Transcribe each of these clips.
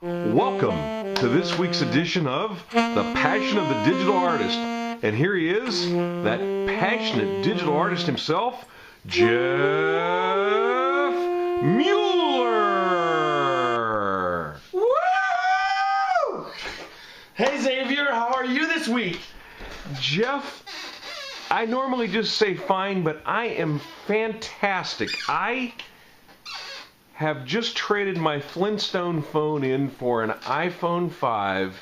Welcome to this week's edition of The Passion of the Digital Artist. And here he is, that passionate digital artist himself, Jeff Mueller. Woo! Hey Xavier, how are you this week? Jeff, I normally just say fine, but I am fantastic. I have just traded my Flintstone phone in for an iPhone 5,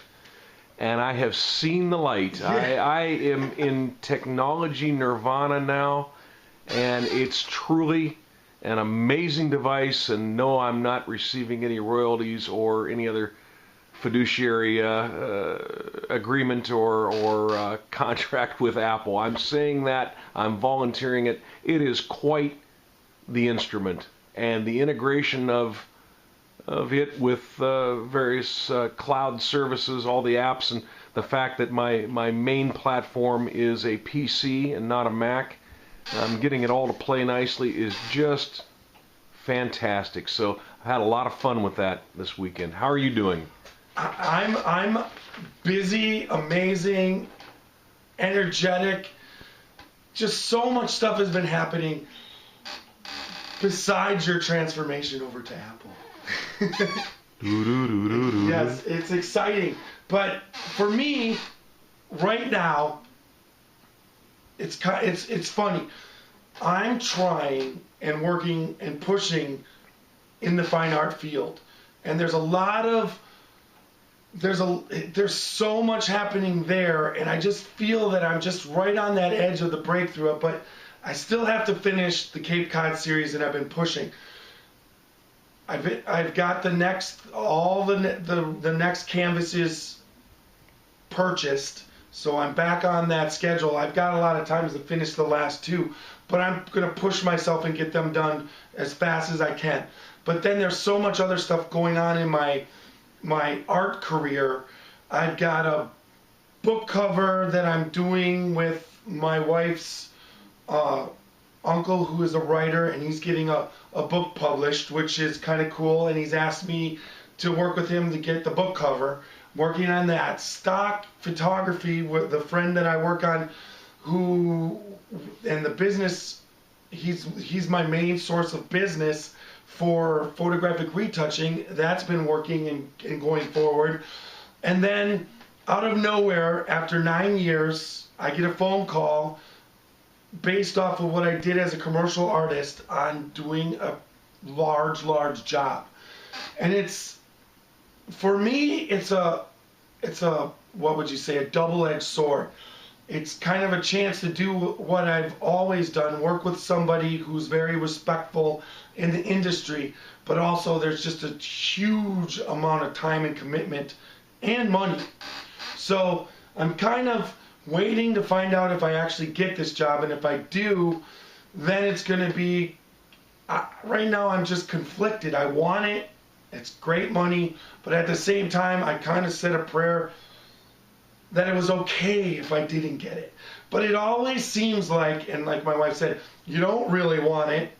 and I have seen the light. I am in technology nirvana now, and it's truly an amazing device, and no, I'm not receiving any royalties or any other fiduciary agreement or contract with Apple. I'm saying that, I'm volunteering it. It is quite the instrument. And the integration of it with various cloud services, all the apps, and the fact that my main platform is a PC and not a Mac, I'm getting it all to play nicely, is just fantastic. So I had a lot of fun with that this weekend. How are you doing? I'm busy, amazing, energetic. Just so much stuff has been happening. Besides your transformation over to Apple. Yes, it's exciting. But for me, right now, it's funny. I'm trying and working and pushing in the fine art field. And there's so much happening there, and I just feel that I'm just right on that edge of the breakthrough. But I still have to finish the Cape Cod series that I've been pushing. I've got the next canvases purchased, so I'm back on that schedule. I've got a lot of time to finish the last two, but I'm gonna push myself and get them done as fast as I can. But then there's so much other stuff going on in my art career. I've got a book cover that I'm doing with my wife's uncle, who is a writer, and he's getting a book published, which is kind of cool, and he's asked me to work with him to get the book cover. I'm working on that. Stock photography with the friend that I work on, and the business, he's my main source of business for photographic retouching. That's been working and going forward. And then out of nowhere, after 9 years, I get a phone call based off of what I did as a commercial artist on doing a large job. And for me, it's a what would you say, a double-edged sword. It's kind of a chance to do what I've always done, work with somebody who's very respectful in the industry, but also there's just a huge amount of time and commitment and money. So I'm kind of waiting to find out if I actually get this job, and if I do, then it's going to be, right now I'm just conflicted. I want it, it's great money, but at the same time I kind of said a prayer that it was okay if I didn't get it. But it always seems like, and like my wife said, you don't really want it,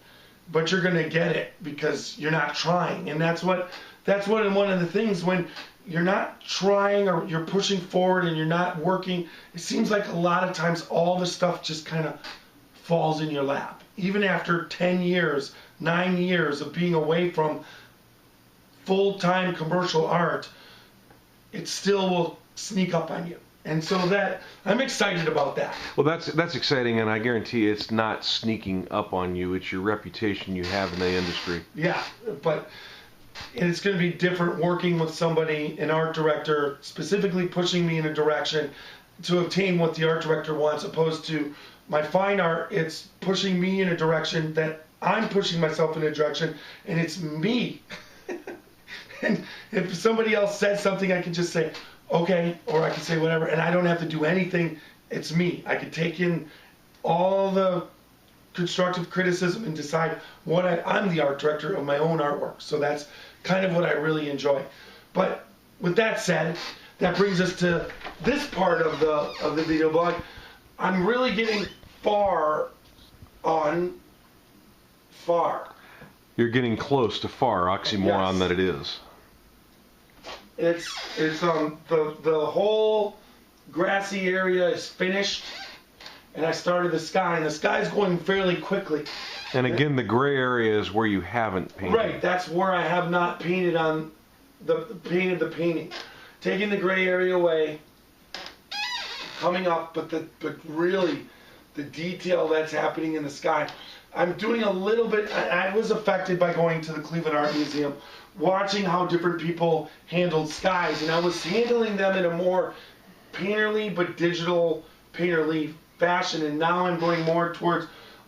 but you're going to get it because you're not trying. And that's one of the things, when you're not trying or you're pushing forward and you're not working, it seems like a lot of times all the stuff just kind of falls in your lap. Even after 10 years, 9 years of being away from full-time commercial art, it still will sneak up on you. And so that, I'm excited about that. Well, that's exciting, and I guarantee it's not sneaking up on you. It's your reputation you have in the industry. Yeah, but it's going to be different working with somebody, an art director, specifically pushing me in a direction to obtain what the art director wants, opposed to my fine art. It's pushing me in a direction that I'm pushing myself in a direction, and it's me. And if somebody else said something, I can just say, okay, or I can say whatever, and I don't have to do anything. It's me. I can take in all the constructive criticism and decide what I'm the art director of my own artwork. So that's kind of what I really enjoy. But with that said, that brings us to this part of the video blog. I'm really getting far on far. You're getting close to far, oxymoron Yes. that it is. It's the whole grassy area is finished, and I started the sky, and the sky's going fairly quickly. And again, the gray area is where you haven't painted. Right, that's where I have not painted on the painting. Taking the gray area away, coming up, but really the detail that's happening in the sky. I'm doing a little bit. I was affected by going to the Cleveland Art Museum, watching how different people handled skies, and I was handling them in a more painterly but digital painterly fashion, and now I'm going more towards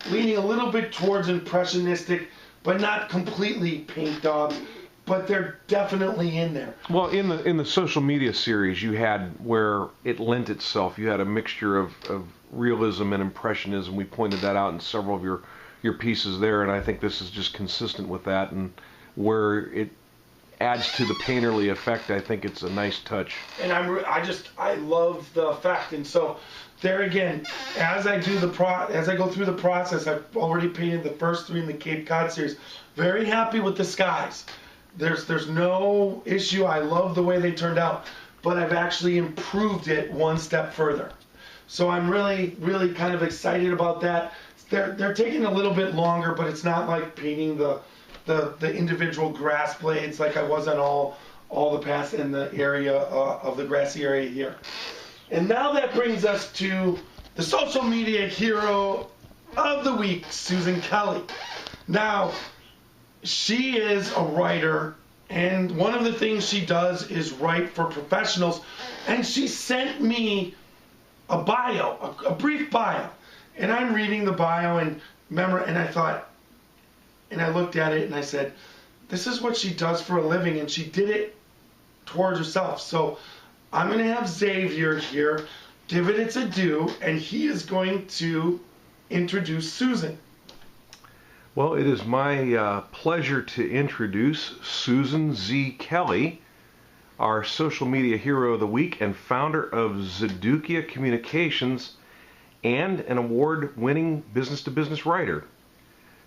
leaning a little bit towards impressionistic, but not completely paint daubed, but they're definitely in there. Well, in the social media series you had where it lent itself, you had a mixture of realism and impressionism. We pointed that out in several of your pieces there, and I think this is just consistent with that, and where it adds to the painterly effect. I think it's a nice touch. And I love the effect, and so there again, as I go through the process, I've already painted the first 3 in the Cape Cod series. Very happy with the skies. There's no issue. I love the way they turned out, but I've actually improved it one step further. So I'm really, really kind of excited about that. They're taking a little bit longer, but it's not like painting the individual grass blades like I was on all the paths in the area of the grassy area here. And now that brings us to the social media hero of the week, Susan Kelly. Now, she is a writer, and one of the things she does is write for professionals, and she sent me a bio, a brief bio. And I'm reading the bio and I thought, and I looked at it and I said, this is what she does for a living, and she did it towards herself. So I'm going to have Xavier here give it its due, and he is going to introduce Susan. Well, it is my pleasure to introduce Susan Z. Kelly, our social media hero of the week and founder of Zedukia Communications and an award-winning business-to-business writer.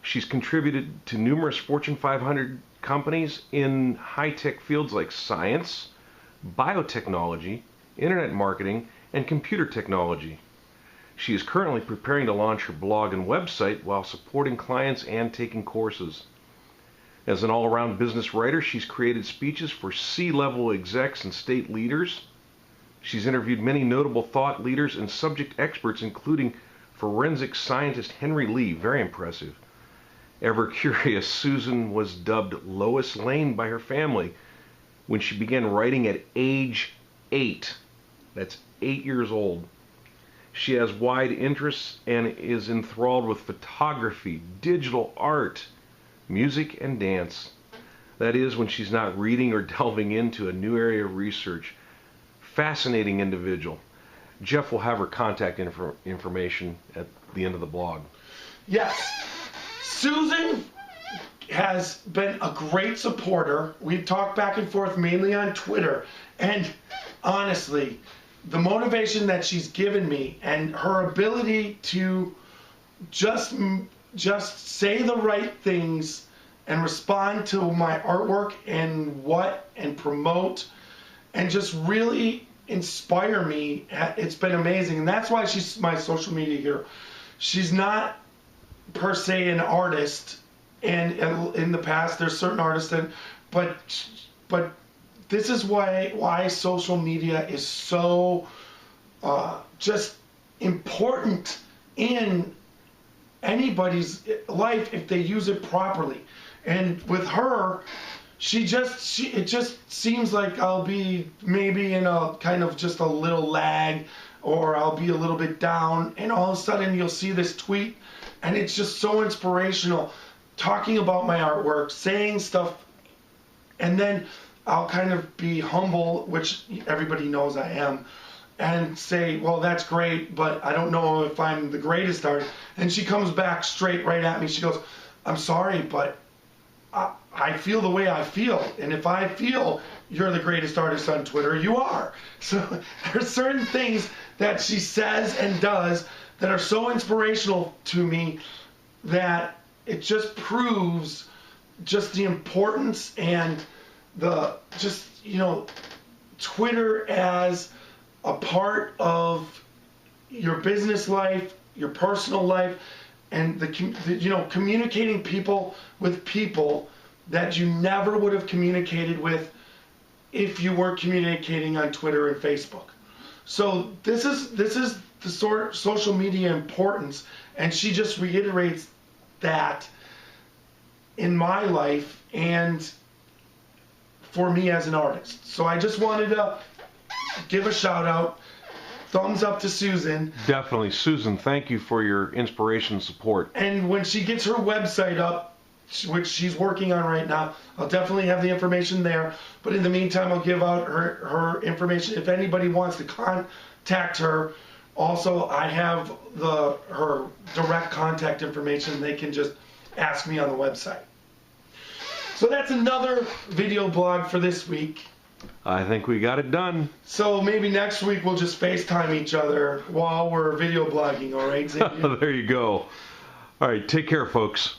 She's contributed to numerous Fortune 500 companies in high-tech fields like science, biotechnology, internet marketing, and computer technology. She is currently preparing to launch her blog and website while supporting clients and taking courses. As an all-around business writer, she's created speeches for C-level execs and state leaders. She's interviewed many notable thought leaders and subject experts, including forensic scientist Henry Lee, very impressive. Ever curious, Susan was dubbed Lois Lane by her family when she began writing at age 8. That's 8 years old. She has wide interests and is enthralled with photography, digital art, music, and dance. That is, when she's not reading or delving into a new area of research. Fascinating individual. Jeff will have her contact information at the end of the blog. Yes. Susan has been a great supporter. We've talked back and forth mainly on Twitter. And honestly, the motivation that she's given me and her ability to just say the right things and respond to my artwork and promote and just really inspire me, it's been amazing. And that's why she's my social media hero. She's not per se an artist, and in the past there's certain artists but this is why social media is so just important in anybody's life if they use it properly. And with her, it just seems like I'll be maybe in a kind of just a little lag, or I'll be a little bit down, and all of a sudden you'll see this tweet, and it's just so inspirational, talking about my artwork, saying stuff, and then I'll kind of be humble, which everybody knows I am, and say, well, that's great, but I don't know if I'm the greatest artist. And she comes back straight right at me. She goes, I'm sorry, but I feel the way I feel. And if I feel you're the greatest artist on Twitter, you are. So there's certain things that she says and does that are so inspirational to me that it just proves just the importance and the just, Twitter as a part of your business life, your personal life, and communicating people with people that you never would have communicated with if you were communicating on Twitter and Facebook. So this is the sort of social media importance, and she just reiterates that in my life and for me as an artist. So I just wanted to give a shout out. Thumbs up to Susan. Definitely. Susan, thank you for your inspiration and support. And when she gets her website up, which she's working on right now, I'll definitely have the information there. But in the meantime, I'll give out her information if anybody wants to contact her. Also, I have her direct contact information. They can just ask me on the website. So that's another video blog for this week. I think we got it done. So maybe next week we'll just FaceTime each other while we're video blogging, all right, Xavier? There you go. All right, take care, folks.